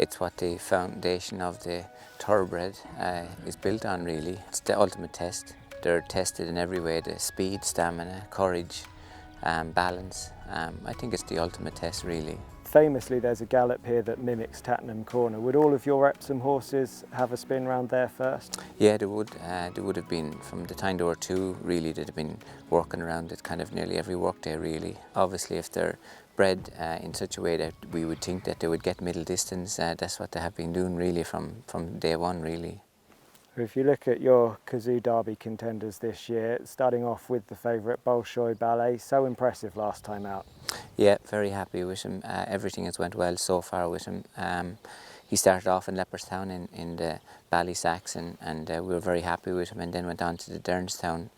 it's what the foundation of the thoroughbred is built on really. It's the ultimate test. They're tested in every way, the speed, stamina, courage, balance. I think it's the ultimate test really. Famously, there's a gallop here that mimics Tattenham Corner. Would all of your Epsom horses have a spin round there first? Yeah, they would. They would have been, from the time they were 2, really, they'd have been working around it kind of nearly every work day, really. Obviously, if they're bred in such a way that we would think that they would get middle distance, that's what they have been doing, really, from day one, really. If you look at your Cazoo Derby contenders this year, starting off with the favourite Bolshoi Ballet, so impressive last time out. Yeah, very happy with him. Everything has went well so far with him. He started off in Leopardstown in the Ballysacks, and we were very happy with him, and then went on to the Dernestown,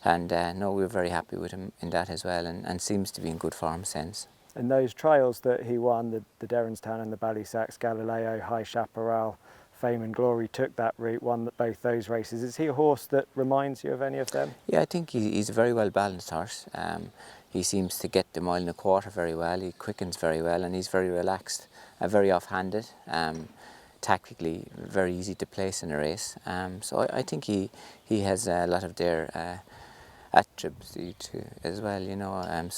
and no, we were very happy with him in that as well, and seems to be in good form since. And those trials that he won, the Dernestown and the Ballysacks, Galileo, High Chaparral, Fame and Glory, took that route, won both those races. Is he a horse that reminds you of any of them? Yeah, I think he's a very well balanced horse. He seems to get the 1.25 miles very well, he quickens very well, and he's very relaxed, very off-handed, tactically very easy to place in a race. So I think he has a lot of their attributes as well, you know.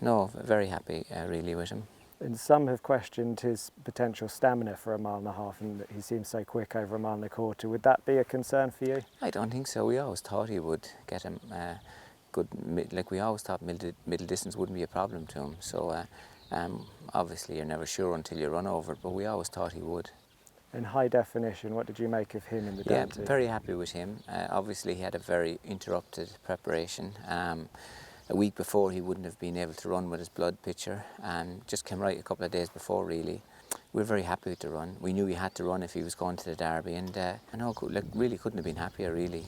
No, very happy really with him. And some have questioned his potential stamina for 1.5 miles, and that he seems so quick over 1.25 miles. Would that be a concern for you? I don't think so. We always thought he would get him good, like we always thought middle distance wouldn't be a problem to him. So obviously you're never sure until you run over it, but we always thought he would. In high definition, what did you make of him in the Yeah, Derby? very happy with him. Obviously he had a very interrupted preparation. A week before he wouldn't have been able to run with his blood picture, and just came right a couple of days before really. We were very happy with the run. We knew he had to run if he was going to the Derby, and really couldn't have been happier really.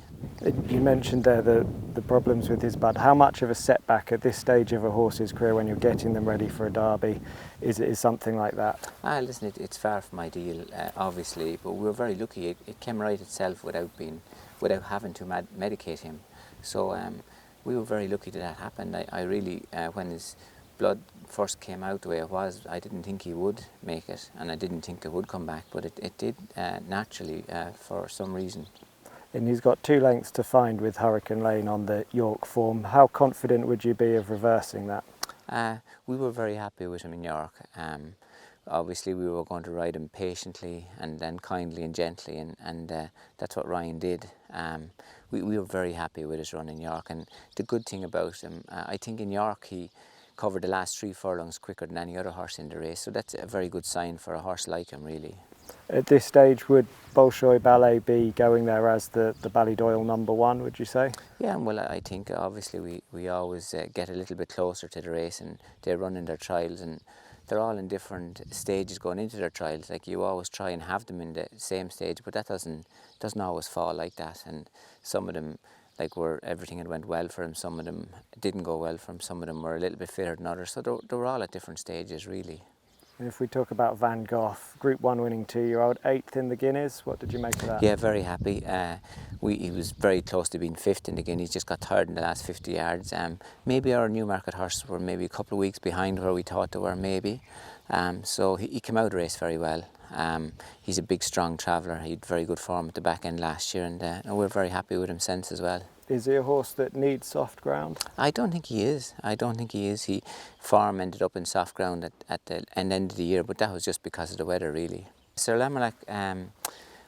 You mentioned there the problems with his bud. How much of a setback at this stage of a horse's career when you're getting them ready for a Derby is something like that? Listen, it's far from ideal, obviously, but we were very lucky. It came right itself without having to medicate him. So we were very lucky that happened. I really, when his blood first came out the way it was, I didn't think he would make it, and I didn't think it would come back, but it did naturally for some reason. And he's got 2 lengths to find with Hurricane Lane on the York form. How confident would you be of reversing that? We were very happy with him in York. Obviously we were going to ride him patiently and then kindly and gently, and that's what Ryan did. We were very happy with his run in York, and the good thing about him, I think in York he covered the last 3 furlongs quicker than any other horse in the race, so that's a very good sign for a horse like him really. At this stage, would Bolshoi Ballet be going there as the Ballydoyle #1, would you say? Yeah, well, I think obviously we always get a little bit closer to the race, and they run in their trials, and they're all in different stages going into their trials. Like, you always try and have them in the same stage, but that doesn't always fall like that. And some of them, like, where everything had went well for them, some of them didn't go well for them, some of them were a little bit fitter than others. So they were all at different stages really. And if we talk about Van Gogh, Group 1 winning 2-year-old, 8th in the Guineas, what did you make of that? Yeah, very happy. He was very close to being 5th in the Guineas, just got tired in the last 50 yards. Maybe our Newmarket horses were maybe a couple of weeks behind where we thought they were maybe. So he came out of the race very well. He's a big, strong traveller. He had very good form at the back end last year, and we're very happy with him since as well. Is he a horse that needs soft ground? I don't think he is. Farm ended up in soft ground at the end of the year, but that was just because of the weather really. Sir Lamelach,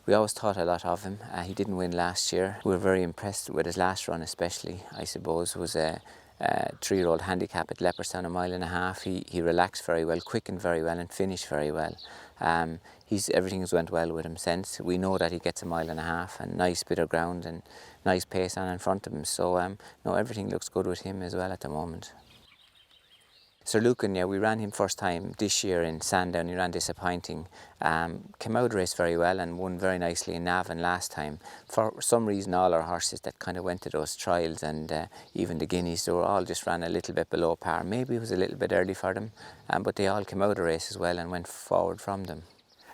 we always thought a lot of him. He didn't win last year. We were very impressed with his last run especially, I suppose. It was a 3-year-old handicap at Leopardstown, 1.5 miles. He relaxed very well, quickened very well, and finished very well. Everything has went well with him since. We know that he gets 1.5 miles and nice bit of ground and nice pace on in front of him. So no, everything looks good with him as well at the moment. Sir Lukan, yeah, we ran him first time this year in Sandown. He ran disappointing. Came out of the race very well and won very nicely in Navan last time. For some reason, all our horses that kind of went to those trials and even the Guineas, they were all just ran a little bit below par. Maybe it was a little bit early for them, but they all came out of the race as well and went forward from them.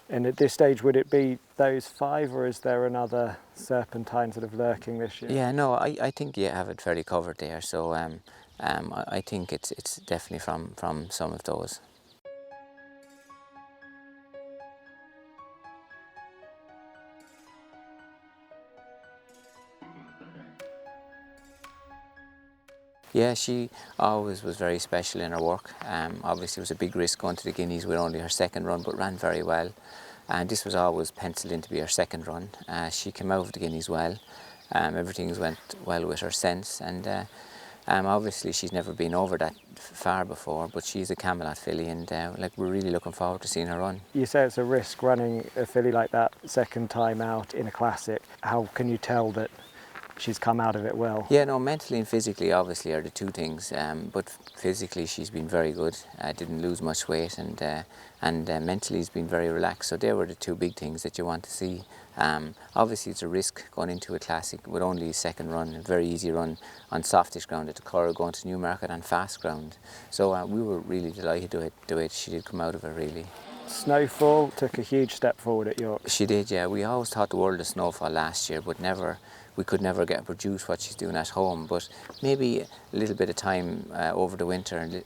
And at this stage, would it be those 5, or is there another serpentine sort of lurking this year? Yeah, no, I think you have it fairly covered there. So I think it's definitely from some of those. Yeah, she always was very special in her work. Obviously it was a big risk going to the Guineas with only her second run, but ran very well. And this was always penciled in to be her second run. She came out of the Guineas well. Everything went well with her sense, and obviously she's never been over that far before, but she's a Camelot filly, and like, we're really looking forward to seeing her run. You say it's a risk running a filly like that second time out in a classic. How can you tell that she's come out of it well? Yeah, no, mentally and physically obviously are the two things, but physically she's been very good, didn't lose much weight, and mentally has been very relaxed, so they were the two big things that you want to see. Obviously it's a risk going into a classic with only a second run, a very easy run on softish ground at the Curragh, going to Newmarket on fast ground, so we were really delighted with the way she did come out of it, really. Snowfall took a huge step forward at York. She did, yeah. We always thought the world of Snowfall last year, but we could never get produce what she's doing at home. But maybe a little bit of time over the winter,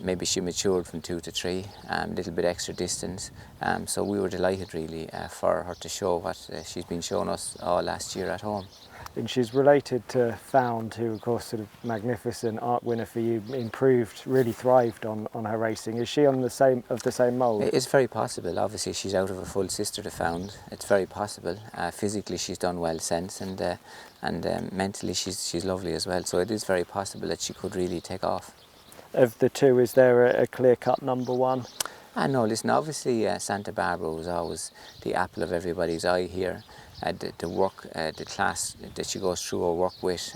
maybe she matured from 2 to 3, a little bit extra distance. So we were delighted really for her to show what she's been showing us all last year at home. And she's related to Found, who of course sort of magnificent art winner for you, improved, really thrived on her racing. Is she on the same mould? It's very possible. Obviously she's out of a full sister to Found. It's very possible. Physically she's done well since, and mentally she's lovely as well. So it is very possible that she could really take off. Of the two, is there a clear-cut number one? No, listen, obviously Santa Barbara was always the apple of everybody's eye here. The class that she goes through her work with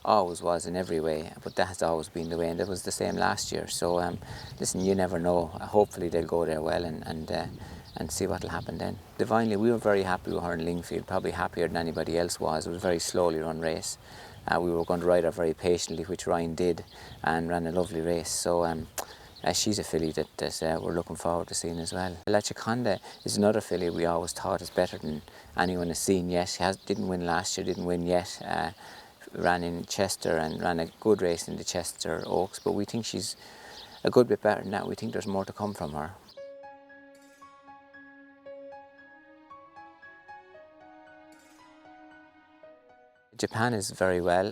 always was in every way, but that has always been the way, and it was the same last year. So listen, you never know. Hopefully they'll go there well and see what will happen then. Divinely, we were very happy with her in Lingfield, probably happier than anybody else was. It was a very slowly run race. We were going to ride her very patiently, which Ryan did, and ran a lovely race. So she's a filly that we're looking forward to seeing as well. La Gioconda is another filly we always thought is better than anyone has seen yet. She didn't win last year, didn't win yet. Ran in Chester and ran a good race in the Chester Oaks, but we think she's a good bit better than that. We think there's more to come from her. Japan is very well.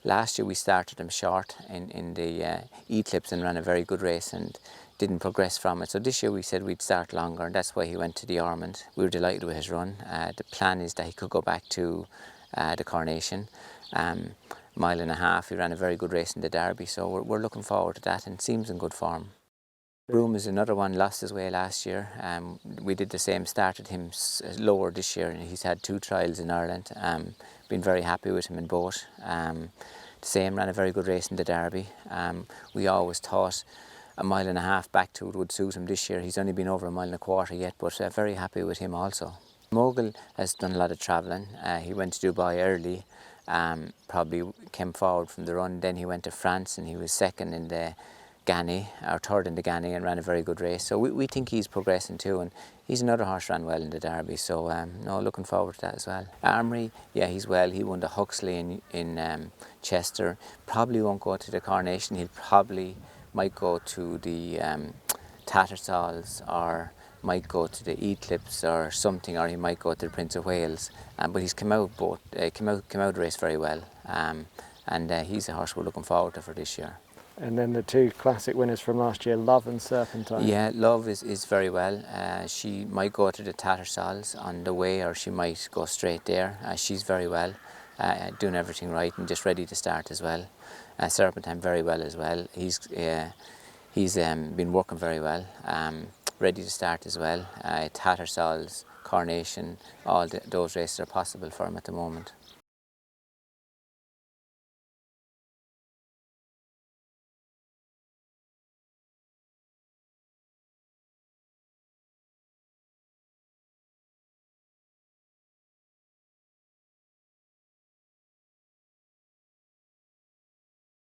Last year we started him short in the Eclipse and ran a very good race and didn't progress from it. So this year we said we'd start longer, and that's why he went to the Ormond. We were delighted with his run. The plan is that he could go back to the Coronation. Mile and a half, he ran a very good race in the Derby, so we're looking forward to that, and seems in good form. Broome is another one, lost his way last year. We did the same, started him lower this year, and he's had 2 trials in Ireland. Been very happy with him in both. The same, ran a very good race in the Derby. We always thought a mile and a half back to it would suit him this year. He's only been over a mile and a quarter yet, but very happy with him also. Mogul has done a lot of travelling. He went to Dubai early, probably came forward from the run. Then he went to France and he was second in the Ganny, or third in the Ganny, and ran a very good race. So we think he's progressing too, and he's another horse ran well in the Derby, so no, looking forward to that as well. Armory, yeah, he's well. He won the Huxley in Chester. Probably won't go to the Coronation. He'll probably might go to the Tattersall's, or might go to the Eclipse or something, or he might go to the Prince of Wales. But he's come out the race very well, and he's a horse we're looking forward to for this year. And then the 2 classic winners from last year, Love and Serpentine. Yeah, Love is very well. She might go to the Tattersall's on the way, or she might go straight there. She's very well, doing everything right and just ready to start as well. Serpentine very well as well. He's been working very well, ready to start as well. Tattersall's, Coronation, all those races are possible for him at the moment.